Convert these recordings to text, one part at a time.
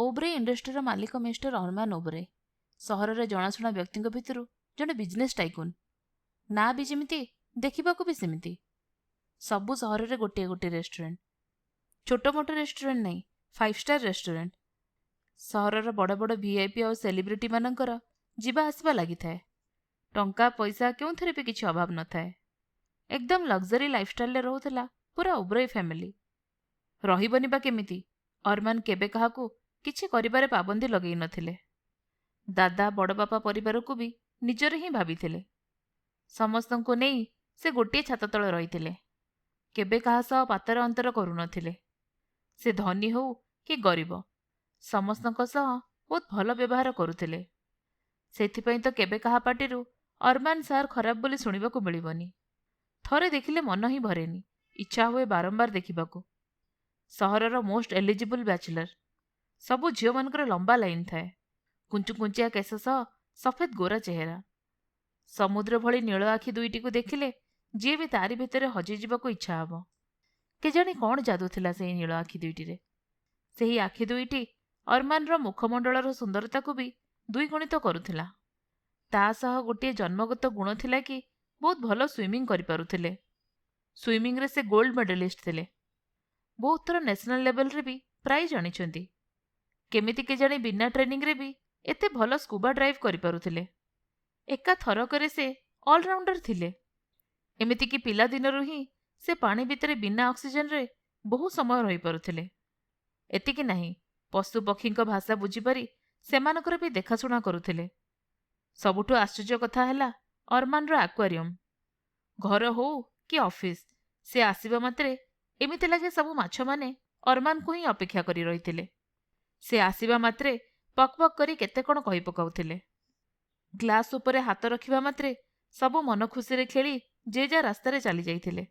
ଓବ୍ରେ ଇଣ୍ଡଷ୍ଟ୍ରିର ମାଲିକ ମିଷ୍ଟର ଅରମାନ ଓବ୍ରେ ସହରରେ ଜଣାଶୁଣା ବ୍ୟକ୍ତିଙ୍କ ଭିତରୁ ଜଣେ ବିଜନେସ୍ ଟାଇକୁନ୍। ନା ବି ଯେମିତି, ଦେଖିବାକୁ ବି ସେମିତି। ସବୁ ସହରରେ ଗୋଟିଏ ଗୋଟିଏ ରେଷ୍ଟୁରାଣ୍ଟ। ଛୋଟ ମୋଟ ରେଷ୍ଟୁରାଣ୍ଟ ନାହିଁ, 5 ଷ୍ଟାର ରେଷ୍ଟୁରାଣ୍ଟ। ସହରର ବଡ଼ ବଡ଼ ଭିଆଇପି ଆଉ ସେଲିବ୍ରିଟିମାନଙ୍କର ଯିବା ଆସିବା ଲାଗିଥାଏ। ଟଙ୍କା ପଇସା କେଉଁଥିରେ ବି କିଛି ଅଭାବ ନଥାଏ। ଏକଦମ ଲକ୍ଜରୀ ଲାଇଫଷ୍ଟାଇଲରେ ରହୁଥିଲା ପୁରା ଓବ୍ରାଇ ଫ୍ୟାମିଲି। ରହିବନି ବା କେମିତି? ଅରମାନ କେବେ କାହାକୁ କିଛି କରିବାରେ ପାବନ୍ଦୀ ଲଗେଇ ନଥିଲେ। ଦାଦା ବଡ଼ବାପା ପରିବାରକୁ ବି ନିଜରେ ହିଁ ଭାବିଥିଲେ। ସମସ୍ତଙ୍କୁ ନେଇ ସେ ଗୋଟିଏ ଛାତ ତଳେ ରହିଥିଲେ। କେବେ କାହା ସହ ପାତର ଅନ୍ତର କରୁନଥିଲେ। ସେ ଧନୀ ହଉ କି ଗରିବ, ସମସ୍ତଙ୍କ ସହ ବହୁତ ଭଲ ବ୍ୟବହାର କରୁଥିଲେ। ସେଥିପାଇଁ ତ କେବେ କାହା ପାଟିରୁ ଅରମାନ ସାର୍ ଖରାପ ବୋଲି ଶୁଣିବାକୁ ମିଳିବନି। ଥରେ ଦେଖିଲେ ମନ ହିଁ ଭରେନି, ଇଚ୍ଛା ହୁଏ ବାରମ୍ବାର ଦେଖିବାକୁ। ସହରର ମୋଷ୍ଟ ଏଲିଜିବୁଲ ବ୍ୟାଚଲର। ସବୁ ଝିଅମାନଙ୍କର ଲମ୍ବା ଲାଇନ୍ ଥାଏ। କୁଞ୍ଚୁ କୁଞ୍ଚିଆ କେଶ ସହ ସଫେଦ ଗୋରା ଚେହେରା। ସମୁଦ୍ର ଭଳି ନୀଳ ଆଖି ଦୁଇଟିକୁ ଦେଖିଲେ ଯିଏ ବି ତାରି ଭିତରେ ହଜିଯିବାକୁ ଇଚ୍ଛା ହବ। କେଜାଣି କ'ଣ ଯାଦୁ ଥିଲା ସେହି ନୀଳ ଆଖି ଦୁଇଟିରେ। ସେହି ଆଖି ଦୁଇଟି ଅରମାନର ମୁଖମଣ୍ଡଳର ସୁନ୍ଦରତାକୁ ବି ଦ୍ୱିଗୁଣିତ କରୁଥିଲା। ତା ସହ ଗୋଟିଏ ଜନ୍ମଗତ ଗୁଣ ଥିଲା କି ବହୁତ ଭଲ ସୁଇମିଂ କରିପାରୁଥିଲେ। ସୁଇମିଂରେ ସେ ଗୋଲ୍ଡ ମେଡାଲିଷ୍ଟ ଥିଲେ। ବହୁତ ଥର ନ୍ୟାସନାଲ ଲେଭେଲରେ ବି ପ୍ରାଇଜ୍ ଆଣିଛନ୍ତି। କେମିତି କେଜାଣି ବିନା ଟ୍ରେନିଂରେ ବି ଏତେ ଭଲ ସ୍କୁବା ଡ୍ରାଇଭ୍ କରିପାରୁଥିଲେ। ଏକା ଥରକରେ ସେ ଅଲରାଉଣ୍ଡର ଥିଲେ। ଏମିତିକି ପିଲାଦିନରୁ ହିଁ ସେ ପାଣି ଭିତରେ ବିନା ଅକ୍ସିଜେନରେ ବହୁ ସମୟ ରହିପାରୁଥିଲେ। ଏତିକି ନାହିଁ, ପଶୁପକ୍ଷୀଙ୍କ ଭାଷା ବୁଝିପାରି ସେମାନଙ୍କର ବି ଦେଖାଶୁଣା କରୁଥିଲେ। ସବୁଠୁ ଆଶ୍ଚର୍ଯ୍ୟ କଥା ହେଲା ଅରମାନର ଆକ୍ୱାରିୟମ୍। ଘର ହଉ କି ଅଫିସ, ସେ ଆସିବା ମାତ୍ରେ ଏମିତି ଲାଗେ ସବୁ ମାଛମାନେ ଅରମାନକୁ ହିଁ ଅପେକ୍ଷା କରି ରହିଥିଲେ। ସେ ଆସିବା ମାତ୍ରେ ପକ୍ ପକ୍ କରି କେତେ କ'ଣ କହି ପକାଉଥିଲେ। ଗ୍ଲାସ୍ ଉପରେ ହାତ ରଖିବା ମାତ୍ରେ ସବୁ ମନ ଖୁସିରେ ଖେଳି ଯେ ଯା ରାସ୍ତାରେ ଚାଲି ଯାଇଥିଲେ।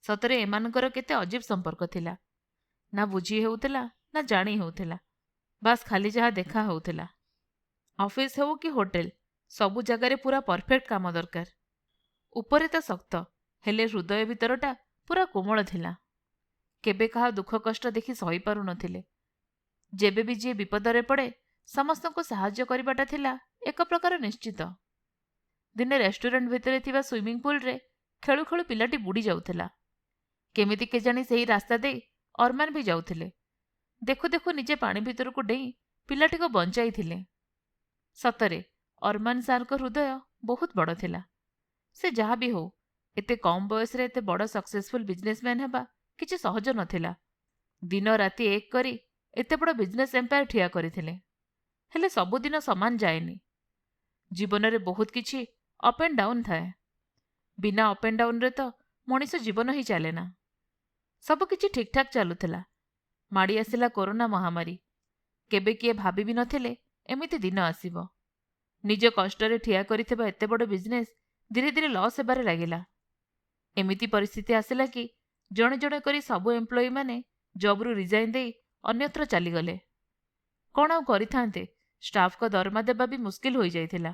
ସତରେ ଏମାନଙ୍କର କେତେ ଅଜୀବ ସମ୍ପର୍କ ଥିଲା। ନା ବୁଝି ହେଉଥିଲା, ନା ଜାଣି ହେଉଥିଲା। ବାସ୍ ଖାଲି ଯାହା ଦେଖା ହେଉଥିଲା। ଅଫିସ ହେଉ କି ହୋଟେଲ, ସବୁ ଜାଗାରେ ପୁରା ପରଫେକ୍ଟ କାମ ଦରକାର। ଉପରେ ତ ଶକ୍ତ, ହେଲେ ହୃଦୟ ଭିତରଟା ପୁରା କୋମଳ ଥିଲା। କେବେ କାହା ଦୁଃଖ କଷ୍ଟ ଦେଖି ସହିପାରୁନଥିଲେ। ଯେବେ ବି ଯିଏ ବିପଦରେ ପଡ଼େ ସମସ୍ତଙ୍କୁ ସାହାଯ୍ୟ କରିବାଟା ଥିଲା ଏକ ପ୍ରକାର ନିଶ୍ଚିତ। ଦିନେ ରେଷ୍ଟୁରାଣ୍ଟ ଭିତରେ ଥିବା ସୁଇମିଂ ପୁଲରେ ଖେଳୁ ଖେଳୁ ପିଲାଟି ବୁଡ଼ି ଯାଉଥିଲା। କେମିତି କେଜାଣି ସେହି ରାସ୍ତା ଦେଇ ଅରମାନ ବି ଯାଉଥିଲେ। ଦେଖୁ ଦେଖୁ ନିଜେ ପାଣି ଭିତରକୁ ଡେଇଁ ପିଲାଟିକୁ ବଞ୍ଚାଇଥିଲେ। ସତରେ ଅରମାନ ସାର୍ଙ୍କ ହୃଦୟ ବହୁତ ବଡ଼ ଥିଲା। ସେ ଯାହା ବି ହଉ, ଏତେ କମ୍ ବୟସରେ ଏତେ ବଡ଼ ସକ୍ସେସଫୁଲ ବିଜନେସମ୍ୟାନ୍ ହେବା କିଛି ସହଜ ନଥିଲା। ଦିନ ରାତି ଏକ କରି ଏତେ ବଡ଼ ବିଜନେସ୍ ଏମ୍ପାୟାର ଠିଆ କରିଥିଲେ। ହେଲେ ସବୁଦିନ ସମାନ ଯାଏନି। ଜୀବନରେ ବହୁତ କିଛି ଅପ୍ ଆଣ୍ଡ ଡାଉନ୍ ଥାଏ। ବିନା ଅପ୍ ଆଣ୍ଡ ଡାଉନ୍ରେ ତ ମଣିଷ ଜୀବନ ହିଁ ଚାଲେ ନା। ସବୁକିଛି ଠିକ୍ଠାକ୍ ଚାଲୁଥିଲା। ମାଡ଼ି ଆସିଲା କରୋନା ମହାମାରୀ। କେବେ କିଏ ଭାବି ବି ନଥିଲେ ଏମିତି ଦିନ ଆସିବ। ନିଜ କଷ୍ଟରେ ଠିଆ କରିଥିବା ଏତେ ବଡ଼ ବିଜନେସ୍ ଧୀରେ ଧୀରେ ଲସ୍ ହେବାରେ ଲାଗିଲା। ଏମିତି ପରିସ୍ଥିତି ଆସିଲା କି ଜଣେ ଜଣେ କରି ସବୁ ଏମ୍ପ୍ଲୟିମାନେ ଜବ୍ରୁ ରିଜାଇନ୍ ଦେଇ ଅନ୍ୟତ୍ର ଚାଲିଗଲେ। କ'ଣ ଆଉ କରିଥାନ୍ତେ, ଷ୍ଟାଫ୍ଙ୍କ ଦରମା ଦେବା ବି ମୁସ୍କିଲ ହୋଇଯାଇଥିଲା।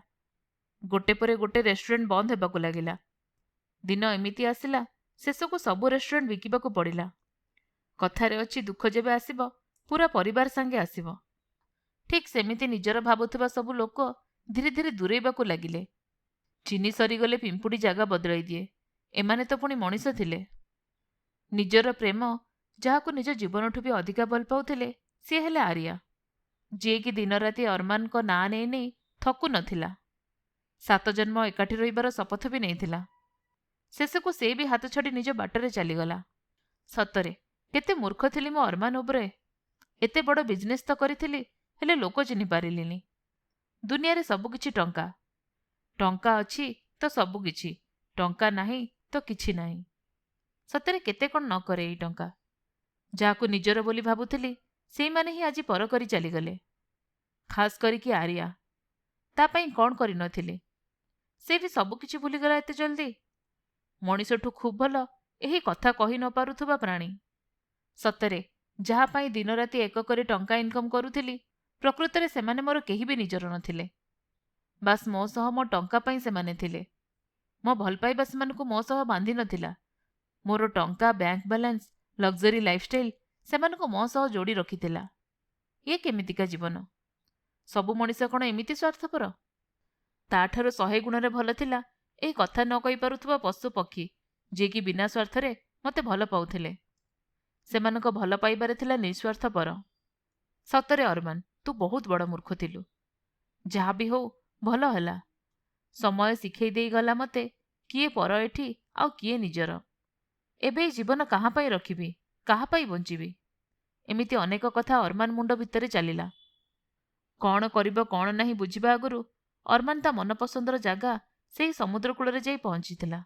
ଗୋଟେ ପରେ ଗୋଟେ ରେଷ୍ଟୁରାଣ୍ଟ ବନ୍ଦ ହେବାକୁ ଲାଗିଲା। ଦିନ ଏମିତି ଆସିଲା, ଶେଷକୁ ସବୁ ରେଷ୍ଟୁରାଣ୍ଟ ବିକିବାକୁ ପଡ଼ିଲା। କଥାରେ ଅଛି, ଦୁଃଖ ଯେବେ ଆସିବ ପୁରା ପରିବାର ସାଙ୍ଗେ ଆସିବ। ଠିକ୍ ସେମିତି ନିଜର ଭାବୁଥିବା ସବୁ ଲୋକ ଧୀରେ ଧୀରେ ଦୂରେଇବାକୁ ଲାଗିଲେ। ଚିନି ସରିଗଲେ ପିମ୍ପୁଡ଼ି ଜାଗା ବଦଳାଇ ଦିଏ। ଏମାନେ ତ ପୁଣି ମଣିଷ ଥିଲେ। ନିଜର ପ୍ରେମ, ଯାହାକୁ ନିଜ ଜୀବନଠୁ ବି ଅଧିକା ଭଲ ପାଉଥିଲେ, ସିଏ ହେଲେ ଆରିଆ, ଯିଏକି ଦିନରାତି ଅରମାନଙ୍କ ନାଁ ନେଇ ନେଇ ଥକୁ ନଥିଲା। 7 ଜନ୍ମ ଏକାଠି ରହିବାର ଶପଥ ବି ନେଇଥିଲା। ଶେଷକୁ ସେ ବି ହାତ ଛାଡ଼ି ନିଜ ବାଟରେ ଚାଲିଗଲା। ସତରେ କେତେ ମୂର୍ଖ ଥିଲି ମୁଁ ଅରମାନ ଓବ୍ରେ। ଏତେ ବଡ଼ ବିଜନେସ୍ ତ କରିଥିଲି, ହେଲେ ଲୋକ ଚିହ୍ନି ପାରିଲିନି। ଦୁନିଆରେ ସବୁକିଛି ଟଙ୍କା। ଟଙ୍କା ଅଛି ତ ସବୁକିଛି, ଟଙ୍କା ନାହିଁ ତ କିଛି ନାହିଁ। ସତରେ କେତେ କ'ଣ ନ କରେ ଏଇ ଟଙ୍କା। ଯାହାକୁ ନିଜର ବୋଲି ଭାବୁଥିଲି ସେଇମାନେ ହିଁ ଆଜି ପର କରି ଚାଲିଗଲେ। ଖାସ୍ କରିକି ଆରିଆ। ତା ପାଇଁ କ'ଣ କରିନଥିଲି। ସେ ବି ସବୁକିଛି ଭୁଲିଗଲା ଏତେ ଜଲ୍ଦି। ମଣିଷଠୁ ଖୁବ୍ ଭଲ ଏହି କଥା କହି ନ ପାରୁଥିବା ପ୍ରାଣୀ। ସତରେ ଯାହା ପାଇଁ ଦିନରାତି ଏକ କରି ଟଙ୍କା ଇନକମ୍ କରୁଥିଲି, ପ୍ରକୃତରେ ସେମାନେ ମୋର କେହି ବି ନିଜର ନଥିଲେ। ବାସ୍ ମୋ ସହ ମୋ ଟଙ୍କା ପାଇଁ ସେମାନେ ଥିଲେ। ମୋ ଭଲ ପାଇବା ସେମାନଙ୍କୁ ମୋ ସହ ବାନ୍ଧି ନଥିଲା। ମୋର ଟଙ୍କା, ବ୍ୟାଙ୍କ ବାଲାନ୍ସ, ଲକ୍ଜରୀ ଲାଇଫଷ୍ଟାଇଲ ସେମାନଙ୍କୁ ମୋ ସହ ଯୋଡ଼ି ରଖିଥିଲା। ଇଏ କେମିତିକା ଜୀବନ? ସବୁ ମଣିଷ କ'ଣ ଏମିତି ସ୍ୱାର୍ଥପର? ତାଠାରୁ 100 ଗୁଣରେ ଭଲ ଥିଲା ଏହି କଥା ନ କହିପାରୁଥିବା ପଶୁ ପକ୍ଷୀ ଯିଏକି ବିନା ସ୍ୱାର୍ଥରେ ମୋତେ ଭଲ ପାଉଥିଲେ। ସେମାନଙ୍କ ଭଲ ପାଇବାରେ ଥିଲା ନିଃସ୍ୱାର୍ଥପର। ସତରେ ଅରମାନ, ତୁ ବହୁତ ବଡ଼ ମୂର୍ଖ ଥିଲୁ। ଯାହା ବି ହଉ ଭଲ ହେଲା। ସମୟ ଶିଖେଇ ଦେଇଗଲା ମୋତେ କିଏ ପର ଏଠି ଆଉ କିଏ ନିଜର। ଏବେ ଏହି ଜୀବନ କାହା ପାଇଁ ରଖିବି, କାହା ପାଇଁ ବଞ୍ଚିବି? ଏମିତି ଅନେକ କଥା ଅରମାନ ମୁଣ୍ଡ ଭିତରେ ଚାଲିଲା। କ'ଣ କରିବ କ'ଣ ନାହିଁ ବୁଝିବା ଆଗରୁ ଅରମାନ ତା ମନପସନ୍ଦର ଜାଗା ସେହି ସମୁଦ୍ର କୂଳରେ ଯାଇ ପହଞ୍ଚିଥିଲା।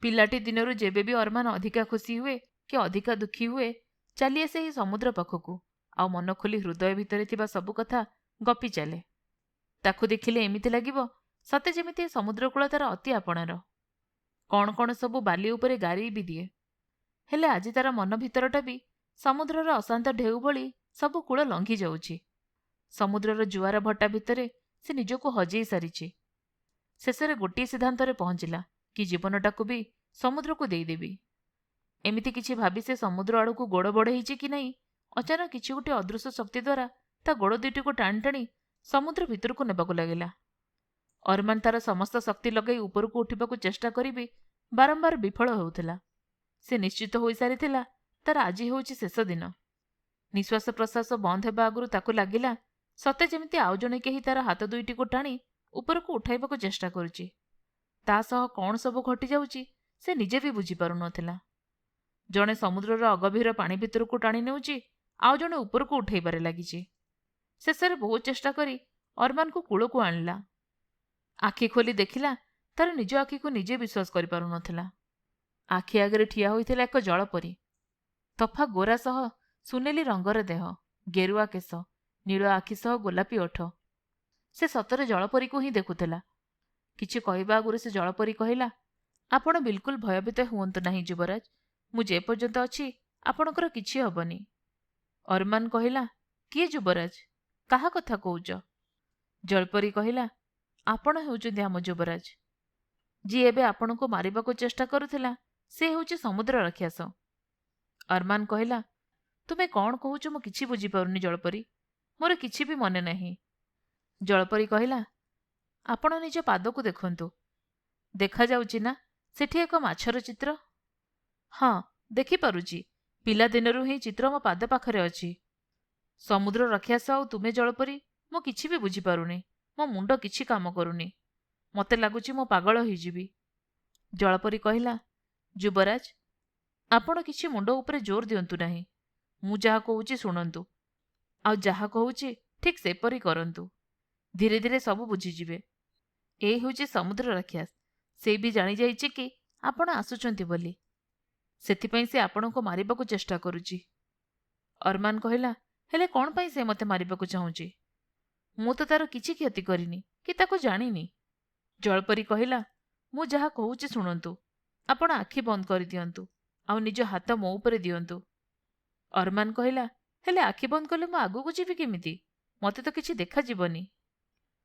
ପିଲାଟି ଦିନରୁ ଯେବେ ବି ଅରମାନ ଅଧିକା ଖୁସି ହୁଏ କି ଅଧିକା ଦୁଃଖୀ ହୁଏ ଚାଲିଏ ସେହି ସମୁଦ୍ର ପାଖକୁ, ଆଉ ମନ ଖୋଲି ହୃଦୟ ଭିତରେ ଥିବା ସବୁ କଥା ଗପି ଚାଲେ। ତାକୁ ଦେଖିଲେ ଏମିତି ଲାଗିବ ସତେ ଯେମିତି ସମୁଦ୍ରକୂଳ ତାର ଅତି ଆପଣାର। କ'ଣ କ'ଣ ସବୁ ବାଲି ଉପରେ ଗାରେଇ ବି ଦିଏ। ହେଲେ ଆଜି ତାର ମନ ଭିତରଟା ବି ସମୁଦ୍ରର ଅଶାନ୍ତ ଢେଉ ଭଳି ସବୁ କୂଳ ଲଙ୍ଘି ଯାଉଛି। ସମୁଦ୍ରର ଜୁଆର ଭଟ୍ଟା ଭିତରେ ସେ ନିଜକୁ ହଜେଇ ସାରିଛି। ଶେଷରେ ଗୋଟିଏ ସିଦ୍ଧାନ୍ତରେ ପହଞ୍ଚିଲା କି ଜୀବନଟାକୁ ବି ସମୁଦ୍ରକୁ ଦେଇଦେବି। ଏମିତି କିଛି ଭାବି ସେ ସମୁଦ୍ର ଆଡ଼କୁ ଗୋଡ଼ ବଢ଼େଇଛି କି ନାହିଁ, ଅଚାନକ କିଛି ଗୋଟିଏ ଅଦୃଶ୍ୟ ଶକ୍ତି ଦ୍ୱାରା ତା ଗୋଡ଼ ଦୁଇଟିକୁ ଟାଣି ଟାଣି ସମୁଦ୍ର ଭିତରକୁ ନେବାକୁ ଲାଗିଲା। ଅରମାନ ତାର ସମସ୍ତ ଶକ୍ତି ଲଗାଇ ଉପରକୁ ଉଠିବାକୁ ଚେଷ୍ଟା କରି ବି ବାରମ୍ବାର ବିଫଳ ହେଉଥିଲା। ସେ ନିଶ୍ଚିତ ହୋଇସାରିଥିଲା ତାର ଆଜି ହେଉଛି ଶେଷ ଦିନ। ନିଶ୍ୱାସ ପ୍ରଶ୍ୱାସ ବନ୍ଦ ହେବା ଆଗରୁ ତାକୁ ଲାଗିଲା ସତେ ଯେମିତି ଆଉ ଜଣେ କେହି ତାର ହାତ ଦୁଇଟିକୁ ଟାଣି ଉପରକୁ ଉଠାଇବାକୁ ଚେଷ୍ଟା କରୁଛି। ତା ସହ କ'ଣ ସବୁ ଘଟିଯାଉଛି ସେ ନିଜେ ବି ବୁଝିପାରୁନଥିଲା। ଜଣେ ସମୁଦ୍ରର ଅଗଭୀର ପାଣି ଭିତରକୁ ଟାଣି ନେଉଛି, ଆଉ ଜଣେ ଉପରକୁ ଉଠାଇବାରେ ଲାଗିଛି। ଶେଷରେ ବହୁତ ଚେଷ୍ଟା କରି ଅରମାନକୁ କୂଳକୁ ଆଣିଲା। ଆଖି ଖୋଲି ଦେଖିଲା ତାର ନିଜ ଆଖିକୁ ନିଜେ ବିଶ୍ୱାସ କରିପାରୁନଥିଲା। ଆଖି ଆଗରେ ଠିଆ ହୋଇଥିଲା ଏକ ଜଳପରୀ। ତଫା ଗୋରା ସହ ସୁନେଲି ରଙ୍ଗର ଦେହ, ଗେରୁଆ କେଶ, ନୀଳ ଆଖି ସହ ଗୋଲାପୀ ଓଠ। ସେ ସତରେ ଜଳପରୀକୁ ହିଁ ଦେଖୁଥିଲା। କିଛି କହିବା ଆଗରୁ ସେ ଜଳପରୀ କହିଲା, ଆପଣ ବିଲକୁଲ ଭୟଭୀତ ହୁଅନ୍ତୁ ନାହିଁ ଯୁବରାଜ। ମୁଁ ଯେପର୍ଯ୍ୟନ୍ତ ଅଛି ଆପଣଙ୍କର କିଛି ହବନି। ଅରମାନ କହିଲା, କିଏ ଯୁବରାଜ? କାହା କଥା କହୁଛ? ଜଳପରୀ କହିଲା, ଆପଣ ହେଉଛନ୍ତି ଆମ ଯୁବରାଜ। ଯିଏ ଏବେ ଆପଣଙ୍କୁ ମାରିବାକୁ ଚେଷ୍ଟା କରୁଥିଲା ସେ ହେଉଛି ସମୁଦ୍ର ରାକ୍ଷସ। ଅରମାନ କହିଲା, ତୁମେ କ'ଣ କହୁଛ ମୁଁ କିଛି ବୁଝିପାରୁନି ଜଳପରୀ। ମୋର କିଛି ବି ମନେ ନାହିଁ। ଜଳପରୀ କହିଲା, ଆପଣ ନିଜ ପାଦକୁ ଦେଖନ୍ତୁ। ଦେଖାଯାଉଛି ନା ସେଠି ଏକ ମାଛର ଚିତ୍ର? ହଁ, ଦେଖିପାରୁଛି। ପିଲାଦିନରୁ ହିଁ ଚିତ୍ର ମୋ ପାଦ ପାଖରେ ଅଛି। ସମୁଦ୍ର ରାକ୍ଷସ ଆଉ ତୁମେ ଜଳପରୀ, ମୁଁ କିଛି ବି ବୁଝିପାରୁନି। ମୋ ମୁଣ୍ଡ କିଛି କାମ କରୁନି। ମୋତେ ଲାଗୁଛି ମୁଁ ପାଗଳ ହେଇଯିବି। ଜଳପରୀ କହିଲା, ଯୁବରାଜ, ଆପଣ କିଛି ମୁଣ୍ଡ ଉପରେ ଜୋର ଦିଅନ୍ତୁ ନାହିଁ। ମୁଁ ଯାହା କହୁଛି ଶୁଣନ୍ତୁ, ଆଉ ଯାହା କହୁଛି ଠିକ୍ ସେପରି କରନ୍ତୁ। ଧୀରେ ଧୀରେ ସବୁ ବୁଝିଯିବେ। ଏ ହେଉଛି ସମୁଦ୍ର ରାକ୍ଷସ। ସେ ବି ଜାଣିଯାଇଛି କି ଆପଣ ଆସୁଛନ୍ତି ବୋଲି। ସେଥିପାଇଁ ସେ ଆପଣଙ୍କୁ ମାରିବାକୁ ଚେଷ୍ଟା କରୁଛି। ଅରମାନ କହିଲା, ହେଲେ କ'ଣ ପାଇଁ ସେ ମୋତେ ମାରିବାକୁ ଚାହୁଁଛି? ମୁଁ ତ ତାର କିଛି କ୍ଷତି କରିନି କି ତାକୁ ଜାଣିନି। ଜଳପରୀ କହିଲା, ମୁଁ ଯାହା କହୁଛି ଶୁଣନ୍ତୁ। ଆପଣ ଆଖି ବନ୍ଦ କରିଦିଅନ୍ତୁ ଆଉ ନିଜ ହାତ ମୋ ଉପରେ ଦିଅନ୍ତୁ। ଅରମାନ କହିଲା, ହେଲେ ଆଖି ବନ୍ଦ କଲେ ମୁଁ ଆଗକୁ ଯିବି କେମିତି? ମୋତେ ତ କିଛି ଦେଖାଯିବନି।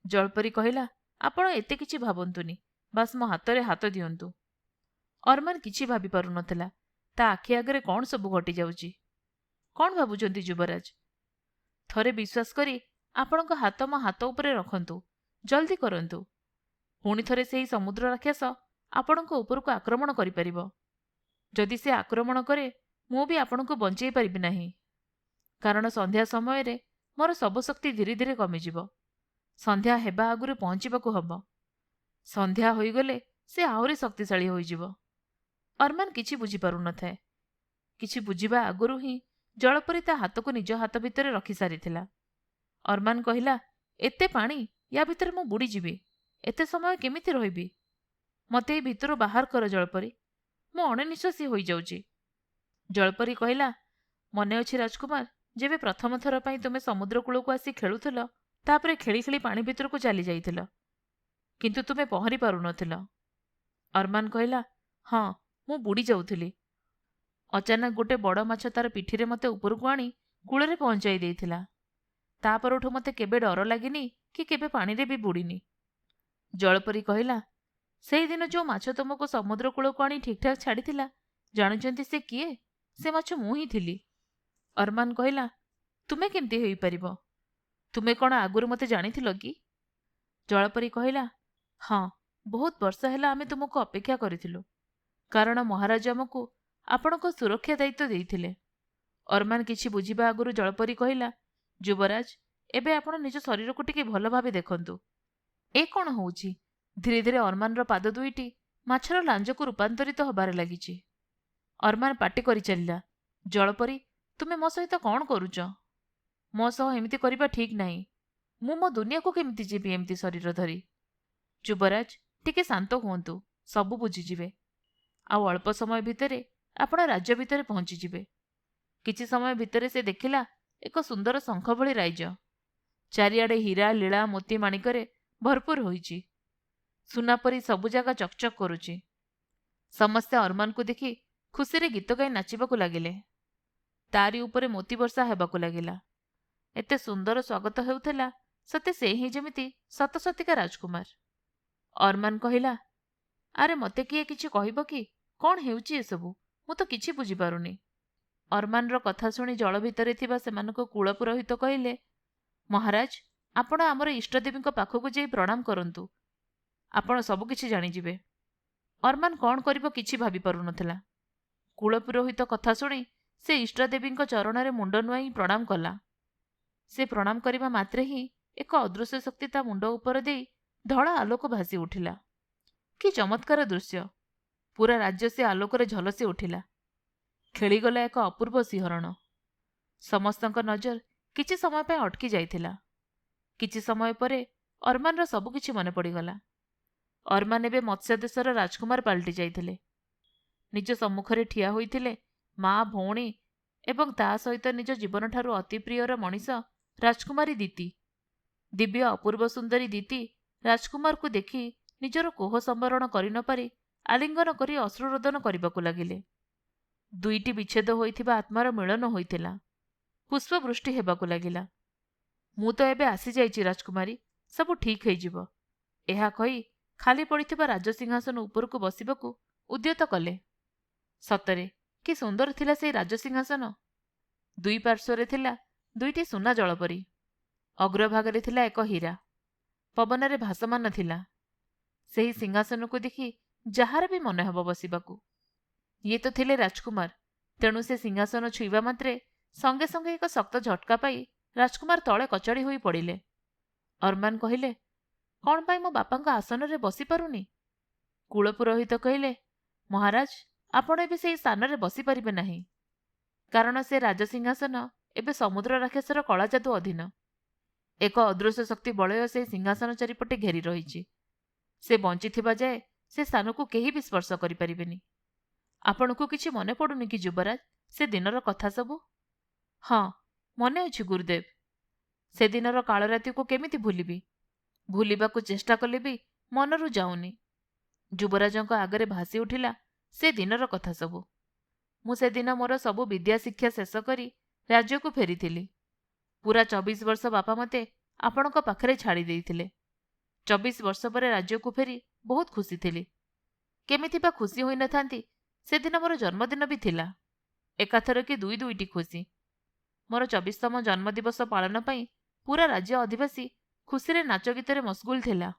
ଜଳପରୀ କହିଲା, ଆପଣ ଏତେ କିଛି ଭାବନ୍ତୁନି, ବାସ୍ ମୋ ହାତରେ ହାତ ଦିଅନ୍ତୁ। ଅରମାନ କିଛି ଭାବିପାରୁନଥିଲା ତା ଆଖି ଆଗରେ କ'ଣ ସବୁ ଘଟିଯାଉଛି। କ'ଣ ଭାବୁଛନ୍ତି ଯୁବରାଜ? ଥରେ ବିଶ୍ୱାସ କରି ଆପଣଙ୍କ ହାତ ମୋ ହାତ ଉପରେ ରଖନ୍ତୁ। ଜଲ୍ଦି କରନ୍ତୁ। ପୁଣି ଥରେ ସେହି ସମୁଦ୍ର ରାକ୍ଷସ ଆପଣଙ୍କ ଉପରକୁ ଆକ୍ରମଣ କରିପାରିବ। ଯଦି ସେ ଆକ୍ରମଣ କରେ ମୁଁ ବି ଆପଣଙ୍କୁ ବଞ୍ଚେଇ ପାରିବି ନାହିଁ। କାରଣ ସନ୍ଧ୍ୟା ସମୟରେ ମୋର ସବୁ ଶକ୍ତି ଧୀରେ ଧୀରେ କମିଯିବ। ସନ୍ଧ୍ୟା ହେବା ଆଗରୁ ପହଞ୍ଚିବାକୁ ହବ। ସନ୍ଧ୍ୟା ହୋଇଗଲେ ସେ ଆହୁରି ଶକ୍ତିଶାଳୀ ହୋଇଯିବ। ଅରମାନ କିଛି ବୁଝିପାରୁନଥାଏ। କିଛି ବୁଝିବା ଆଗରୁ ହିଁ ଜଳପରୀ ତା ହାତକୁ ନିଜ ହାତ ଭିତରେ ରଖିସାରିଥିଲା। ଅରମାନ କହିଲା, ଏତେ ପାଣି, ୟା ଭିତରେ ମୁଁ ବୁଡ଼ିଯିବି। ଏତେ ସମୟ କେମିତି ରହିବି? ମୋତେ ଏଇ ଭିତରୁ ବାହାର କର ଜଳପରୀ। ମୁଁ ଅଣନିଶ୍ୱାସୀ ହୋଇଯାଉଛି। ଜଳପରୀ କହିଲା, ମନେ ଅଛି ରାଜକୁମାର, ଯେବେ ପ୍ରଥମ ଥର ପାଇଁ ତୁମେ ସମୁଦ୍ର କୂଳକୁ ଆସି ଖେଳୁଥିଲ, ତାପରେ ଖେଳି ଖେଳି ପାଣି ଭିତରକୁ ଚାଲି ଯାଇଥିଲ, କିନ୍ତୁ ତୁମେ ପହଁରି ପାରୁନଥିଲ? ଅରମାନ କହିଲା, ହଁ, ମୁଁ ବୁଡ଼ି ଯାଉଥିଲି। ଅଚାନକ ଗୋଟେ ବଡ଼ ମାଛ ତାର ପିଠିରେ ମୋତେ ଉପରକୁ ଆଣି କୂଳରେ ପହଞ୍ଚାଇ ଦେଇଥିଲା। ତା ପରଠୁ ମୋତେ କେବେ ଡର ଲାଗିନି କି କେବେ ପାଣିରେ ବି ବୁଡ଼ିନି। ଜଳପରୀ କହିଲା, ସେଇଦିନ ଯେଉଁ ମାଛ ତୁମକୁ ସମୁଦ୍ର କୂଳକୁ ଆଣି ଠିକ୍ଠାକ୍ ଛାଡ଼ିଥିଲା, ଜାଣିଛନ୍ତି ସେ କିଏ? ସେ ମାଛ ମୁଁ ହିଁ ଥିଲି। ଅରମାନ କହିଲା, ତୁମେ କେମିତି ହୋଇପାରିବ? ତୁମେ କ'ଣ ଆଗରୁ ମୋତେ ଜାଣିଥିଲ କି? ଜଳପରୀ କହିଲା, ହଁ, ବହୁତ ବର୍ଷ ହେଲା ଆମେ ତୁମକୁ ଅପେକ୍ଷା କରିଥିଲୁ, କାରଣ ମହାରାଜ ଆମକୁ ଆପଣଙ୍କ ସୁରକ୍ଷା ଦାୟିତ୍ୱ ଦେଇଥିଲେ। ଅରମାନ କିଛି ବୁଝିବା ଆଗରୁ ଜଳପରୀ କହିଲା, ଯୁବରାଜ, ଏବେ ଆପଣ ନିଜ ଶରୀରକୁ ଟିକେ ଭଲ ଭାବେ ଦେଖନ୍ତୁ। ଏ କ'ଣ ହେଉଛି? ଧୀରେ ଧୀରେ ଅରମାନର ପାଦ ଦୁଇଟି ମାଛର ଲାଞ୍ଜକୁ ରୂପାନ୍ତରିତ ହେବାରେ ଲାଗିଛି। ଅରମାନ ପାଟି କରି ଚାଲିଲା, ଜଳପରୀ, ତୁମେ ମୋ ସହିତ କ'ଣ କରୁଛ? ମୋ ସହ ଏମିତି କରିବା ଠିକ୍ ନାହିଁ। ମୁଁ ମୋ ଦୁନିଆକୁ କେମିତି ଯିବି ଏମିତି ଶରୀର ଧରି? ଯୁବରାଜ, ଟିକେ ଶାନ୍ତ ହୁଅନ୍ତୁ, ସବୁ ବୁଝିଯିବେ। ଆଉ ଅଳ୍ପ ସମୟ ଭିତରେ ଆପଣ ରାଜ୍ୟ ଭିତରେ ପହଞ୍ଚିଯିବେ। କିଛି ସମୟ ଭିତରେ ସେ ଦେଖିଲା ଏକ ସୁନ୍ଦର ଶଙ୍ଖ ଭଳି ରାଇଜ। ଚାରିଆଡ଼େ ହୀରା, ଲୀଳା, ମୋତି ମାଣିକରେ ଭରପୁର ହୋଇଛି। ସୁନା ପରି ସବୁ ଜାଗା ଚକଚକ୍ କରୁଛି। ସମସ୍ତେ ଅରମାନକୁ ଦେଖି ଖୁସିରେ ଗୀତ ଗାଇ ନାଚିବାକୁ ଲାଗିଲେ। ତାରି ଉପରେ ମୋତି ବର୍ଷା ହେବାକୁ ଲାଗିଲା। ଏତେ ସୁନ୍ଦର ସ୍ୱାଗତ ହେଉଥିଲା, ସତେ ସେ ହିଁ ଯେମିତି ସତସତିକା ରାଜକୁମାର। ଅରମାନ କହିଲା, ଆରେ ମୋତେ କିଏ କିଛି କହିବ କି? କ'ଣ ହେଉଛି ଏସବୁ? ମୁଁ ତ କିଛି ବୁଝିପାରୁନି। ଅରମାନର କଥା ଶୁଣି ଜଳ ଭିତରେ ଥିବା ସେମାନଙ୍କ କୁଳପୁରୋହିତ କହିଲେ, ମହାରାଜ, ଆପଣ ଆମର ଇଷ୍ଟଦେବୀଙ୍କ ପାଖକୁ ଯାଇ ପ୍ରଣାମ କରନ୍ତୁ। ଆପଣ ସବୁକିଛି ଜାଣିଯିବେ। ଅରମାନ କ'ଣ କରିବ କିଛି ଭାବିପାରୁନଥିଲା। କୁଳପୁରୋହିତ କଥା ଶୁଣି ସେ ଇଷ୍ଟଦେବୀଙ୍କ ଚରଣରେ ମୁଣ୍ଡ ନୁଆଇଁ ପ୍ରଣାମ କଲା। ସେ ପ୍ରଣାମ କରିବା ମାତ୍ରେ ହିଁ ଏକ ଅଦୃଶ୍ୟ ଶକ୍ତି ତା ମୁଣ୍ଡ ଉପର ଦେଇ ଧଳା ଆଲୋକ ଭାସି ଉଠିଲା। କି ଚମତ୍କାର ଦୃଶ୍ୟ! ପୁରା ରାଜ୍ୟ ସେ ଆଲୋକରେ ଝଲସି ଉଠିଲା। ଖେଳିଗଲା ଏକ ଅପୂର୍ବ ଶିହରଣ। ସମସ୍ତଙ୍କ ନଜର କିଛି ସମୟ ପାଇଁ ଅଟକି ଯାଇଥିଲା। କିଛି ସମୟ ପରେ ଅରମାନର ସବୁକିଛି ମନେ ପଡ଼ିଗଲା। ଅରମାନ ଏବେ ମତ୍ସ୍ୟ ଦେଶର ରାଜକୁମାର ପାଲଟି ଯାଇଥିଲେ। ନିଜ ସମ୍ମୁଖରେ ଠିଆ ହୋଇଥିଲେ ମା, ଭଉଣୀ ଏବଂ ତା ସହିତ ନିଜ ଜୀବନଠାରୁ ଅତି ପ୍ରିୟର ମଣିଷ ରାଜକୁମାରୀ ଦିତି। ଦିବ୍ୟ ଅପୂର୍ବ ସୁନ୍ଦରୀ ଦିତି ରାଜକୁମାରକୁ ଦେଖି ନିଜର କୋହ ସମ୍ବରଣ କରି ନ ପାରି ଆଲିଙ୍ଗନ କରି ଅଶ୍ରୁରୋଦନ କରିବାକୁ ଲାଗିଲେ। ଦୁଇଟି ବିଚ୍ଛେଦ ହୋଇଥିବା ଆତ୍ମାର ମିଳନ ହୋଇଥିଲା। ପୁଷ୍ପବୃଷ୍ଟି ହେବାକୁ ଲାଗିଲା। ମୁଁ ତ ଏବେ ଆସିଯାଇଛି ରାଜକୁମାରୀ, ସବୁ ଠିକ୍ ହେଇଯିବ। ଏହା କହି ଖାଲି ପଡ଼ିଥିବା ରାଜସିଂହାସନ ଉପରକୁ ବସିବାକୁ ଉଦ୍ୟତ କଲେ। ସତରେ କି ସୁନ୍ଦର ଥିଲା ସେହି ରାଜସିଂହାସନ। ଦୁଇ ପାର୍ଶ୍ୱରେ ଥିଲା ଦୁଇଟି ସୁନା ଜଳପରୀ। ଅଗ୍ରଭାଗରେ ଥିଲା ଏକ ହୀରା, ପବନରେ ଭାସମାନ ଥିଲା। ସେହି ସିଂହାସନକୁ ଦେଖି ଯାହାର ବି ମନେ ହେବ ବସିବାକୁ। ଇଏ ତ ଥିଲେ ରାଜକୁମାର, ତେଣୁ ସେ ସିଂହାସନ ଛୁଇଁବା ମାତ୍ରେ ସଙ୍ଗେ ସଙ୍ଗେ ଏକ ଶକ୍ତ ଝଟକା ପାଇ ରାଜକୁମାର ତଳେ କଚାଡ଼ି ହୋଇ ପଡ଼ିଲେ। ଅରମାନ କହିଲେ, କ'ଣ ପାଇଁ ମୋ ବାପାଙ୍କ ଆସନରେ ବସିପାରୁନି? କୁଳପୁରୋହିତ କହିଲେ, ମହାରାଜ, ଆପଣ ଏବେ ସେହି ସ୍ଥାନରେ ବସିପାରିବେ ନାହିଁ, କାରଣ ସେ ରାଜସିଂହାସନ ଏବେ ସମୁଦ୍ର ରାକ୍ଷସର କଳାଜାଦୁ ଅଧୀନ। ଏକ ଅଦୃଶ୍ୟ ଶକ୍ତି ବଳୟ ସେହି ସିଂହାସନ ଚାରିପଟେ ଘେରି ରହିଛି। ସେ ବଞ୍ଚିଥିବା ଯାଏ ସେ ସ୍ଥାନକୁ କେହି ବି ସ୍ପର୍ଶ କରିପାରିବେନି। ଆପଣଙ୍କୁ କିଛି ମନେ ପଡ଼ୁନି କି ଯୁବରାଜ, ସେ ଦିନର କଥା ସବୁ? ହଁ, ମନେ ଅଛି ଗୁରୁଦେବ। ସେଦିନର କାଳରାତିକୁ କେମିତି ଭୁଲିବି? ଭୁଲିବାକୁ ଚେଷ୍ଟା କଲେ ବି ମନରୁ ଯାଉନି। ଯୁବରାଜଙ୍କ ଆଗରେ ଭାସି ଉଠିଲା ସେ ଦିନର କଥା ସବୁ। ମୁଁ ସେଦିନ ମୋର ସବୁ ବିଦ୍ୟା ଶିକ୍ଷା ଶେଷ କରି ରାଜ୍ୟକୁ ଫେରିଥିଲି। ପୁରା 24 ବର୍ଷ ବାପା ମୋତେ ଆପଣଙ୍କ ପାଖରେ ଛାଡ଼ି ଦେଇଥିଲେ। 24 ବର୍ଷ ପରେ ରାଜ୍ୟକୁ ଫେରି ବହୁତ ଖୁସି ଥିଲି। କେମିତି ବା ଖୁସି ହୋଇନଥାନ୍ତି? ସେଦିନ ମୋର ଜନ୍ମଦିନ ବି ଥିଲା। ଏକାଥରକେ ଦୁଇଟି ଖୁସି। ମୋର 24ତମ ଜନ୍ମଦିବସ ପାଳନ ପାଇଁ ପୁରା ରାଜ୍ୟ ଅଧିବାସୀ ଖୁସିରେ ନାଚ ଗୀତରେ ମସଗୁଲ ଥିଲା।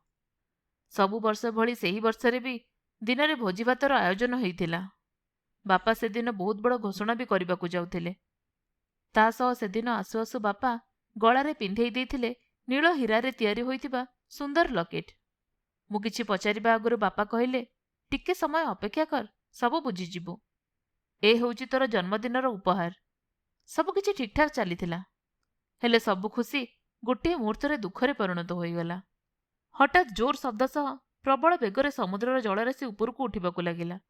ସବୁ ବର୍ଷ ଭଳି ସେହି ବର୍ଷରେ ବି ଦିନରେ ଭୋଜିଭାତର ଆୟୋଜନ ହୋଇଥିଲା। ବାପା ସେଦିନ ବହୁତ ବଡ଼ ଘୋଷଣା ବି କରିବାକୁ ଯାଉଥିଲେ। ତା ସହ ସେଦିନ ଆସୁ ଆସୁ ବାପା ଗଳାରେ ପିନ୍ଧେଇ ଦେଇଥିଲେ ନୀଳ ହୀରାରେ ତିଆରି ହୋଇଥିବା ସୁନ୍ଦର ଲକେଟ୍। ମୁଁ କିଛି ପଚାରିବା ଆଗରୁ ବାପା କହିଲେ, ଟିକେ ସମୟ ଅପେକ୍ଷା କର, ସବୁ ବୁଝିଯିବୁ। ଏ ହେଉଛି ତୋର ଜନ୍ମଦିନର ଉପହାର। ସବୁକିଛି ଠିକ୍ଠାକ୍ ଚାଲିଥିଲା। ହେଲେ ସବୁ ଖୁସି ଗୋଟିଏ ମୁହୂର୍ତ୍ତରେ ଦୁଃଖରେ ପରିଣତ ହୋଇଗଲା। ହଠାତ୍ ଜୋର ଶବ୍ଦ ସହ ପ୍ରବଳ ବେଗରେ ସମୁଦ୍ରର ଜଳରାଶି ଉପରକୁ ଉଠିବାକୁ ଲାଗିଲା।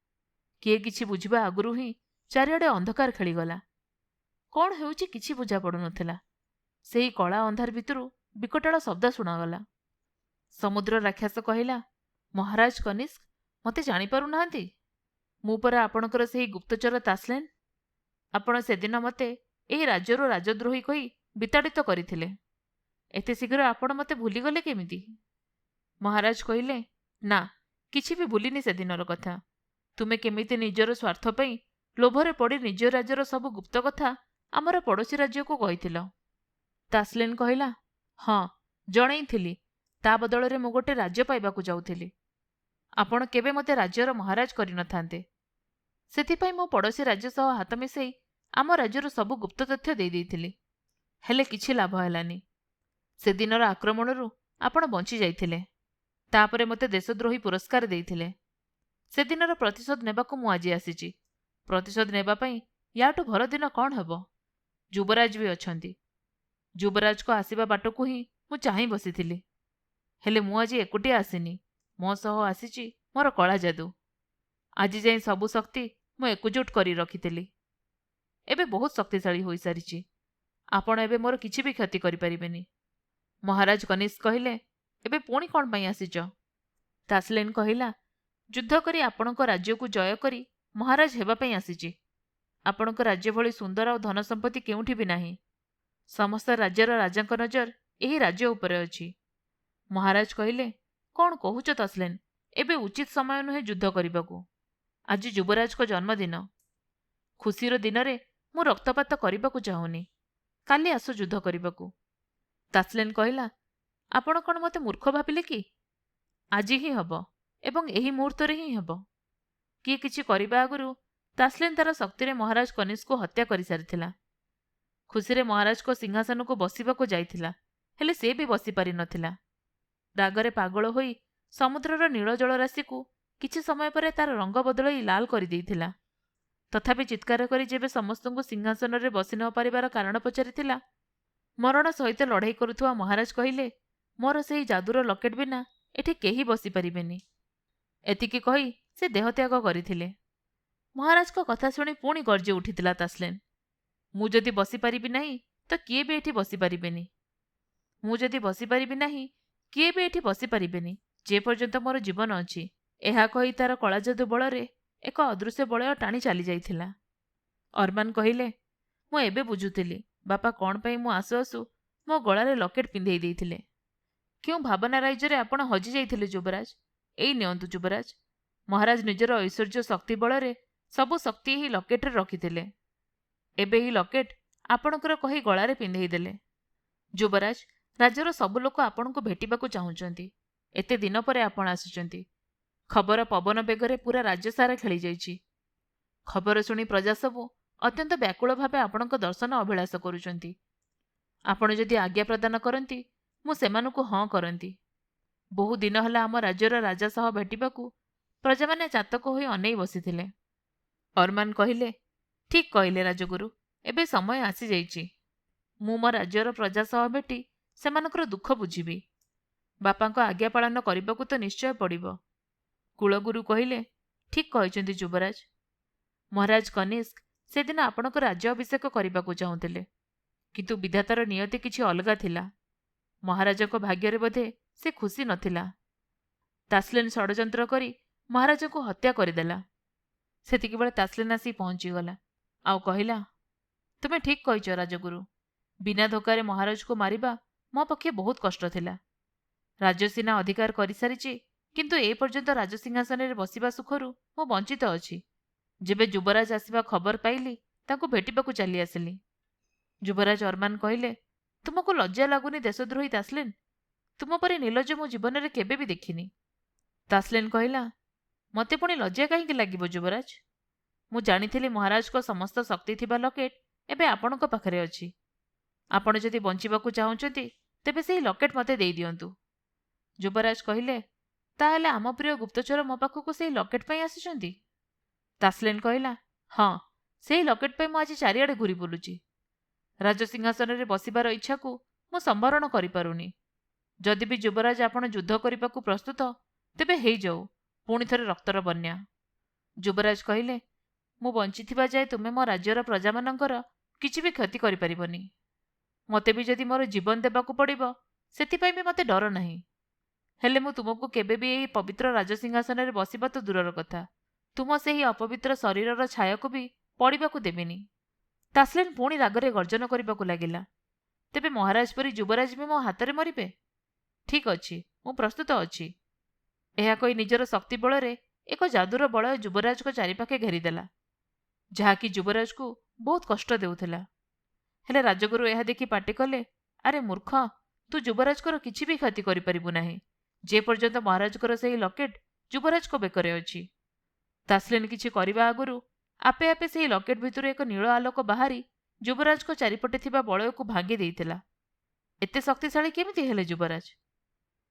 କିଏ କିଛି ବୁଝିବା ଆଗରୁ ହିଁ ଚାରିଆଡ଼େ ଅନ୍ଧକାର ଖେଳିଗଲା। କ'ଣ ହେଉଛି କିଛି ବୁଝା ପଡ଼ୁନଥିଲା। ସେହି କଳା ଅନ୍ଧାର ଭିତରୁ ବିକଟାଳ ଶବ୍ଦ ଶୁଣାଗଲା। ସମୁଦ୍ର ରାକ୍ଷସ କହିଲା, ମହାରାଜ କନିଷ୍କ, ମୋତେ ଜାଣିପାରୁନାହାନ୍ତି? ମୁଁ ପରା ଆପଣଙ୍କର ସେହି ଗୁପ୍ତଚର ତାସଲେନ୍। ଆପଣ ସେଦିନ ମୋତେ ଏହି ରାଜ୍ୟରୁ ରାଜଦ୍ରୋହୀ କହି ବିତାଡ଼ିତ କରିଥିଲେ। ଏତେ ଶୀଘ୍ର ଆପଣ ମୋତେ ଭୁଲିଗଲେ କେମିତି? ମହାରାଜ କହିଲେ, ନା, କିଛି ବି ଭୁଲିନି ସେଦିନର କଥା। ତୁମେ କେମିତି ନିଜର ସ୍ୱାର୍ଥ ପାଇଁ ଲୋଭରେ ପଡ଼ି ନିଜ ରାଜ୍ୟର ସବୁ ଗୁପ୍ତ କଥା ଆମର ପଡ଼ୋଶୀ ରାଜ୍ୟକୁ କହିଥିଲ। ତାସଲିନ୍ କହିଲା, ହଁ ଜଣେଇଥିଲି। ତା ବଦଳରେ ମୁଁ ଗୋଟେ ରାଜ୍ୟ ପାଇବାକୁ ଯାଉଥିଲି। ଆପଣ କେବେ ମୋତେ ରାଜ୍ୟର ମହାରାଜ କରିନଥାନ୍ତେ। ସେଥିପାଇଁ ମୋ ପଡ଼ୋଶୀ ରାଜ୍ୟ ସହ ହାତ ମିଶାଇ ଆମ ରାଜ୍ୟର ସବୁ ଗୁପ୍ତ ତଥ୍ୟ ଦେଇଥିଲି। ହେଲେ କିଛି ଲାଭ ହେଲାନି। ସେଦିନର ଆକ୍ରମଣରୁ ଆପଣ ବଞ୍ଚି ଯାଇଥିଲେ। ତାପରେ ମୋତେ ଦେଶଦ୍ରୋହୀ ପୁରସ୍କାର ଦେଇଥିଲେ। ସେଦିନର ପ୍ରତିଶୋଧ ନେବାକୁ ମୁଁ ଆଜି ଆସିଛି। ପ୍ରତିଶୋଧ ନେବା ପାଇଁ ୟାଠୁ ଭଲ ଦିନ କ'ଣ ହେବ? ଯୁବରାଜ ବି ଅଛନ୍ତି। ଯୁବରାଜଙ୍କ ଆସିବା ବାଟକୁ ହିଁ ମୁଁ ଚାହିଁ ବସିଥିଲି। ହେଲେ ମୁଁ ଆଜି ଏକୁଟିଆ ଆସିନି। ମୋ ସହ ଆସିଛି ମୋର କଳା ଯାଦୁ। ଆଜି ଯାଇ ସବୁ ଶକ୍ତି ମୁଁ ଏକଜୁଟ କରି ରଖିଥିଲି। ଏବେ ବହୁତ ଶକ୍ତିଶାଳୀ ହୋଇସାରିଛି। ଆପଣ ଏବେ ମୋର କିଛି ବି କ୍ଷତି କରିପାରିବେନି। ମହାରାଜ କନିଷ୍କ କହିଲେ, ଏବେ ପୁଣି କ'ଣ ପାଇଁ ଆସିଛ? ତାସଲିନ୍ କହିଲା, ଯୁଦ୍ଧ କରି ଆପଣଙ୍କ ରାଜ୍ୟକୁ ଜୟ କରି ମହାରାଜ ହେବା ପାଇଁ ଆସିଛି। ଆପଣଙ୍କ ରାଜ୍ୟ ଭଳି ସୁନ୍ଦର ଆଉ ଧନ ସମ୍ପତ୍ତି କେଉଁଠି ବି ନାହିଁ। ସମସ୍ତ ରାଜ୍ୟର ରାଜାଙ୍କ ନଜର ଏହି ରାଜ୍ୟ ଉପରେ ଅଛି। ମହାରାଜ କହିଲେ, କ'ଣ କହୁଛ ତାସଲିନ୍? ଏବେ ଉଚିତ ସମୟ ନୁହେଁ ଯୁଦ୍ଧ କରିବାକୁ। ଆଜି ଯୁବରାଜଙ୍କ ଜନ୍ମଦିନ। ଖୁସିର ଦିନରେ ମୁଁ ରକ୍ତପାତ କରିବାକୁ ଚାହୁଁନି। କାଲି ଆସ ଯୁଦ୍ଧ କରିବାକୁ। ତାସଲିନ୍ କହିଲା, ଆପଣ କ'ଣ ମୋତେ ମୂର୍ଖ ଭାବିଲେ କି? ଆଜି ହିଁ ହେବ ଏବଂ ଏହି ମୁହୂର୍ତ୍ତରେ ହିଁ ହେବ। କିଏ କିଛି କରିବା ଆଗରୁ ତାସଲିନ୍ ତାର ଶକ୍ତିରେ ମହାରାଜ କନିଷ୍କକୁ ହତ୍ୟା କରିସାରିଥିଲା। ଖୁସିରେ ମହାରାଜଙ୍କ ସିଂହାସନକୁ ବସିବାକୁ ଯାଇଥିଲା, ହେଲେ ସେ ବି ବସିପାରିନଥିଲା। ରାଗରେ ପାଗଳ ହୋଇ ସମୁଦ୍ରର ନୀଳ ଜଳରାଶିକୁ କିଛି ସମୟ ପରେ ତାର ରଙ୍ଗ ବଦଳାଇ ଲାଲ କରିଦେଇଥିଲା। ତଥାପି ଚିତ୍କାର କରି ଯେବେ ସମସ୍ତଙ୍କୁ ସିଂହାସନରେ ବସି ନ ପାରିବାର କାରଣ ପଚାରିଥିଲା, ମରଣ ସହିତ ଲଢ଼େଇ କରୁଥିବା ମହାରାଜ କହିଲେ, ମୋର ସେହି ଯାଦୁର ଲକେଟ୍ ବିନା ଏଠି କେହି ବସିପାରିବେନି। ଏତିକି କହି ସେ ଦେହତ୍ୟାଗ କରିଥିଲେ। ମହାରାଜଙ୍କ କଥା ଶୁଣି ପୁଣି ଗର୍ଜି ଉଠିଥିଲା ତାସଲିନ୍। ମୁଁ ଯଦି ବସିପାରିବି ନାହିଁ ତ କିଏ ବି ଏଠି ବସିପାରିବେନି। ମୁଁ ଯଦି ବସିପାରିବି ନାହିଁ କିଏ ବି ଏଠି ବସିପାରିବେନି ଯେ ପର୍ଯ୍ୟନ୍ତ ମୋର ଜୀବନ ଅଛି। ଏହା କହି ତାର କଳାଯାଦୁ ବଳରେ ଏକ ଅଦୃଶ୍ୟ ବଳୟ ଟାଣି ଚାଲିଯାଇଥିଲା। ଅରମାନ କହିଲେ, ମୁଁ ଏବେ ବୁଝୁଥିଲି ବାପା କ'ଣ ପାଇଁ ମୁଁ ଆସୁ ଆସୁ ମୋ ଗଳାରେ ଲକେଟ୍ ପିନ୍ଧେଇ ଦେଇଥିଲେ। କେଉଁ ଭାବନା ରାଜ୍ୟରେ ଆପଣ ହଜି ଯାଇଥିଲେ ଯୁବରାଜ? ଏଇ ନିଅନ୍ତୁ ଯୁବରାଜ। ମହାରାଜ ନିଜର ଐଶ୍ୱର୍ଯ୍ୟ ଶକ୍ତି ବଳରେ ସବୁ ଶକ୍ତି ଏହି ଲକେଟ୍ରେ ରଖିଥିଲେ। ଏବେ ଏହି ଲକେଟ୍ ଆପଣଙ୍କର କହି ଗଳାରେ ପିନ୍ଧେଇ ଦେଲେ। ଯୁବରାଜ, ରାଜ୍ୟର ସବୁ ଲୋକ ଆପଣଙ୍କୁ ଭେଟିବାକୁ ଚାହୁଁଛନ୍ତି। ଏତେ ଦିନ ପରେ ଆପଣ ଆସିଛନ୍ତି। ଖବର ପବନ ବେଗରେ ପୁରା ରାଜ୍ୟ ସାରା ଖେଳିଯାଇଛି। ଖବର ଶୁଣି ପ୍ରଜା ସବୁ ଅତ୍ୟନ୍ତ ବ୍ୟାକୁଳ ଭାବେ ଆପଣଙ୍କ ଦର୍ଶନ ଅଭିଳାଷ କରୁଛନ୍ତି। ଆପଣ ଯଦି ଆଜ୍ଞା ପ୍ରଦାନ କରନ୍ତି ମୁଁ ସେମାନଙ୍କୁ ହଁ କରନ୍ତି। ବହୁ ଦିନ ହେଲା ଆମ ରାଜ୍ୟର ରାଜା ସହ ଭେଟିବାକୁ ପ୍ରଜାମାନେ ଚାତକ ହୋଇ ଅନେଇ ବସିଥିଲେ। ଅରମାନ କହିଲେ, ଠିକ୍ କହିଲେ ରାଜଗୁରୁ। ଏବେ ସମୟ ଆସିଯାଇଛି। ମୁଁ ମୋ ରାଜ୍ୟର ପ୍ରଜା ସହ ଭେଟି ସେମାନଙ୍କର ଦୁଃଖ ବୁଝିବି। ବାପାଙ୍କ ଆଜ୍ଞା ପାଳନ କରିବାକୁ ତ ନିଶ୍ଚୟ ପଡ଼ିବ। କୁଳଗୁରୁ କହିଲେ, ଠିକ୍ କହିଛନ୍ତି ଯୁବରାଜ। ମହାରାଜ କନିଷ୍କ ସେଦିନ ଆପଣଙ୍କ ରାଜ୍ୟ ଅଭିଷେକ କରିବାକୁ ଚାହୁଁଥିଲେ, କିନ୍ତୁ ବିଧାତାର ନିୟତି କିଛି ଅଲଗା ଥିଲା। ମହାରାଜଙ୍କ ଭାଗ୍ୟରେ ବୋଧେ ସେ ଖୁସି ନଥିଲା। ତାସଲିନ୍ ଷଡ଼ଯନ୍ତ୍ର କରି ମହାରାଜଙ୍କୁ ହତ୍ୟା କରିଦେଲା। ସେତିକିବେଳେ ତାସଲିନ୍ ଆସି ପହଞ୍ଚିଗଲା ଆଉ କହିଲା, ତୁମେ ଠିକ୍ କହିଛ ରାଜଗୁରୁ। ବିନା ଧୋକାରେ ମହାରାଜକୁ ମାରିବା ମୋ ପକ୍ଷେ ବହୁତ କଷ୍ଟ ଥିଲା। ରାଜ୍ୟ ସିନା ଅଧିକାର କରିସାରିଛି, କିନ୍ତୁ ଏ ପର୍ଯ୍ୟନ୍ତ ରାଜସିଂହାସନରେ ବସିବା ସୁଖରୁ ମୁଁ ବଞ୍ଚିତ ଅଛି। ଯେବେ ଯୁବରାଜ ଆସିବା ଖବର ପାଇଲି ତାଙ୍କୁ ଭେଟିବାକୁ ଚାଲି ଆସିଲି। ଯୁବରାଜ ଅରମାନ କହିଲେ, ତୁମକୁ ଲଜ୍ଜା ଲାଗୁନି ଦେଶଦ୍ରୋହୀ ତାସଲିନ୍? ତୁମ ପରି ନିର୍ଲଜ୍ଜ ମୁଁ ଜୀବନରେ କେବେ ବି ଦେଖିନି। ତାସଲିନ୍ କହିଲା, ମୋତେ ପୁଣି ଲଜ୍ଜା କାହିଁକି ଲାଗିବ ଯୁବରାଜ? ମୁଁ ଜାଣିଥିଲି ମହାରାଜଙ୍କ ସମସ୍ତ ଶକ୍ତି ଥିବା ଲକେଟ୍ ଏବେ ଆପଣଙ୍କ ପାଖରେ ଅଛି। ଆପଣ ଯଦି ବଞ୍ଚିବାକୁ ଚାହୁଁଛନ୍ତି ତେବେ ସେହି ଲକେଟ୍ ମୋତେ ଦେଇଦିଅନ୍ତୁ। ଯୁବରାଜ କହିଲେ, ତାହେଲେ ଆମ ପ୍ରିୟ ଗୁପ୍ତଚର ମୋ ପାଖକୁ ସେହି ଲକେଟ୍ ପାଇଁ ଆସିଛନ୍ତି? ତାସଲିନ୍ କହିଲା, ହଁ, ସେହି ଲକେଟ୍ ପାଇଁ ମୁଁ ଆଜି ଚାରିଆଡ଼େ ଘୁରି ବୁଲୁଛି। ରାଜସିଂହାସନରେ ବସିବାର ଇଚ୍ଛାକୁ ମୁଁ ସମ୍ବରଣ କରିପାରୁନି। ଯଦି ବି ଯୁବରାଜ ଆପଣ ଯୁଦ୍ଧ କରିବାକୁ ପ୍ରସ୍ତୁତ, ତେବେ ହେଇଯାଉ ପୁଣି ଥରେ ରକ୍ତର ବନ୍ୟା। ଯୁବରାଜ କହିଲେ, ମୁଁ ବଞ୍ଚିଥିବା ଯାଏ ତୁମେ ମୋ ରାଜ୍ୟର ପ୍ରଜାମାନଙ୍କର କିଛି ବି କ୍ଷତି କରିପାରିବନି। ମୋତେ ବି ଯଦି ମୋର ଜୀବନ ଦେବାକୁ ପଡ଼ିବ, ସେଥିପାଇଁ ବି ମୋତେ ଡର ନାହିଁ। ହେଲେ ମୁଁ ତୁମକୁ କେବେ ବି ଏହି ପବିତ୍ର ରାଜସିଂହାସନରେ ବସିବା ତ ଦୂରର କଥା, ତୁମ ସେହି ଅପବିତ୍ର ଶରୀରର ଛାୟାକୁ ବି ପଡ଼ିବାକୁ ଦେବିନି। ତାସଲିନ୍ ପୁଣି ରାଗରେ ଗର୍ଜନ କରିବାକୁ ଲାଗିଲା, ତେବେ ମହାରାଜ ପରି ଯୁବରାଜ ବି ମୋ ହାତରେ ମରିବେ? ଠିକ୍ ଅଛି, ମୁଁ ପ୍ରସ୍ତୁତ ଅଛି। ଏହା କହି ନିଜର ଶକ୍ତି ବଳରେ ଏକ ଯାଦୁର ବଳୟ ଯୁବରାଜଙ୍କ ଚାରିପାଖେ ଘେରିଦେଲା, ଯାହାକି ଯୁବରାଜକୁ ବହୁତ କଷ୍ଟ ଦେଉଥିଲା। ହେଲେ ରାଜଗୁରୁ ଏହା ଦେଖି ପାଟି କଲେ, ଆରେ ମୂର୍ଖ, ତୁ ଯୁବରାଜଙ୍କର କିଛି ବି କ୍ଷତି କରିପାରିବୁ ନାହିଁ ଯେ ପର୍ଯ୍ୟନ୍ତ ମହାରାଜଙ୍କର ସେହି ଲକେଟ୍ ଯୁବରାଜଙ୍କ ବେକରେ ଅଛି। ତାସଲିନ୍ କିଛି କରିବା ଆଗରୁ ଆପେ ଆପେ ସେହି ଲକେଟ୍ ଭିତରୁ ଏକ ନୀଳ ଆଲୋକ ବାହାରି ଯୁବରାଜଙ୍କ ଚାରିପଟେ ଥିବା ବଳୟକୁ ଭାଙ୍ଗି ଦେଇଥିଲା। ଏତେ ଶକ୍ତିଶାଳୀ କେମିତି ହେଲେ ଯୁବରାଜ?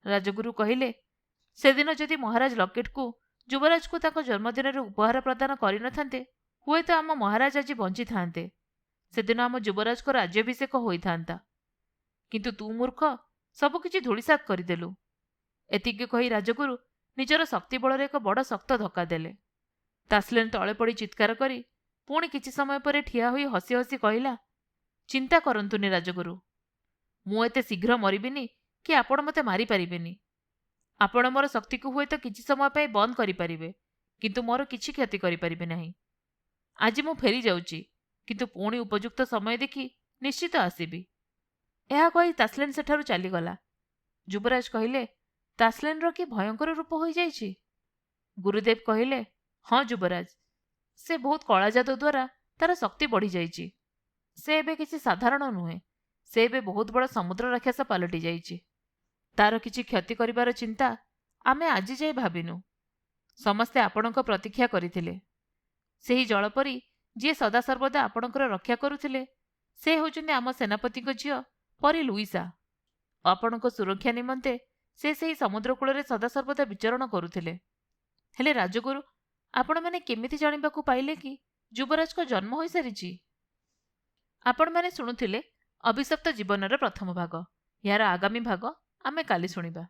ରାଜଗୁରୁ କହିଲେ, ସେଦିନ ଯଦି ମହାରାଜ ଲକେଟ୍କୁ ଯୁବରାଜକୁ ତାଙ୍କ ଜନ୍ମଦିନରେ ଉପହାର ପ୍ରଦାନ କରିନଥାନ୍ତେ, ହୁଏତ ଆମ ମହାରାଜ ଆଜି ବଞ୍ଚିଥାନ୍ତେ। ସେଦିନ ଆମ ଯୁବରାଜଙ୍କ ରାଜ୍ୟାଭିଷେକ ହୋଇଥାନ୍ତା। କିନ୍ତୁ ତୁ ମୂର୍ଖ, ସବୁକିଛି ଧୂଳିସାତ୍ କରିଦେଲୁ। ଏତିକି କହି ରାଜଗୁରୁ ନିଜର ଶକ୍ତି ବଳରେ ଏକ ବଡ଼ ଶକ୍ତ ଧକ୍କା ଦେଲେ। ତାସଲିନ୍ ତଳେ ପଡ଼ି ଚିତ୍କାର କରି ପୁଣି କିଛି ସମୟ ପରେ ଠିଆ ହୋଇ ହସି ହସି କହିଲା, ଚିନ୍ତା କରନ୍ତୁନି ରାଜଗୁରୁ, ମୁଁ ଏତେ ଶୀଘ୍ର ମରିବିନି କି ଆପଣ ମୋତେ ମାରିପାରିବେନି। ଆପଣ ମୋର ଶକ୍ତିକୁ ହୁଏତ କିଛି ସମୟ ପାଇଁ ବନ୍ଦ କରିପାରିବେ, କିନ୍ତୁ ମୋର କିଛି କ୍ଷତି କରିପାରିବେ ନାହିଁ। ଆଜି ମୁଁ ଫେରି ଯାଉଛି, କିନ୍ତୁ ପୁଣି ଉପଯୁକ୍ତ ସମୟ ଦେଖି ନିଶ୍ଚିତ ଆସିବି। ଏହା କହି ତାସଲିନ୍ ସେଠାରୁ ଚାଲିଗଲା। ଯୁବରାଜ କହିଲେ, ତାସଲିନ୍‌ର କି ଭୟଙ୍କର ରୂପ ହୋଇଯାଇଛି। ଗୁରୁଦେବ କହିଲେ, ହଁ ଯୁବରାଜ, ସେ ବହୁତ କଳା ଯାଦୁ ଦ୍ୱାରା ତାର ଶକ୍ତି ବଢ଼ିଯାଇଛି। ସେ ଏବେ କିଛି ସାଧାରଣ ନୁହେଁ, ସେ ଏବେ ବହୁତ ବଡ଼ ସମୁଦ୍ର ରାକ୍ଷସ ପାଲଟି ଯାଇଛି। ତାର କିଛି କ୍ଷତି କରିବାର ଚିନ୍ତା ଆମେ ଆଜି ଯାଏ ଭାବିନୁ। ସମସ୍ତେ ଆପଣଙ୍କ ପ୍ରତୀକ୍ଷା କରିଥିଲେ। ସେହି ଜଳପରି ଯିଏ ସଦାସର୍ବଦା ଆପଣଙ୍କର ରକ୍ଷା କରୁଥିଲେ, ସେ ହେଉଛନ୍ତି ଆମ ସେନାପତିଙ୍କ ଝିଅ ପରି ଲୁଇସା। ଆପଣଙ୍କ ସୁରକ୍ଷା ନିମନ୍ତେ ସେ ସେହି ସମୁଦ୍ର କୂଳରେ ସଦାସର୍ବଦା ବିଚରଣ କରୁଥିଲେ। ହେଲେ ରାଜଗୁରୁ, ଆପଣମାନେ କେମିତି ଜାଣିବାକୁ ପାଇଲେ କି ଯୁବରାଜଙ୍କ ଜନ୍ମ ହୋଇସାରିଛି? ଆପଣମାନେ ଶୁଣୁଥିଲେ ଅଭିଶପ୍ତ ଜୀବନର ପ୍ରଥମ ଭାଗ। ଏହାର ଆଗାମୀ ଭାଗ ଆମେ କାଲି ଶୁଣିବା।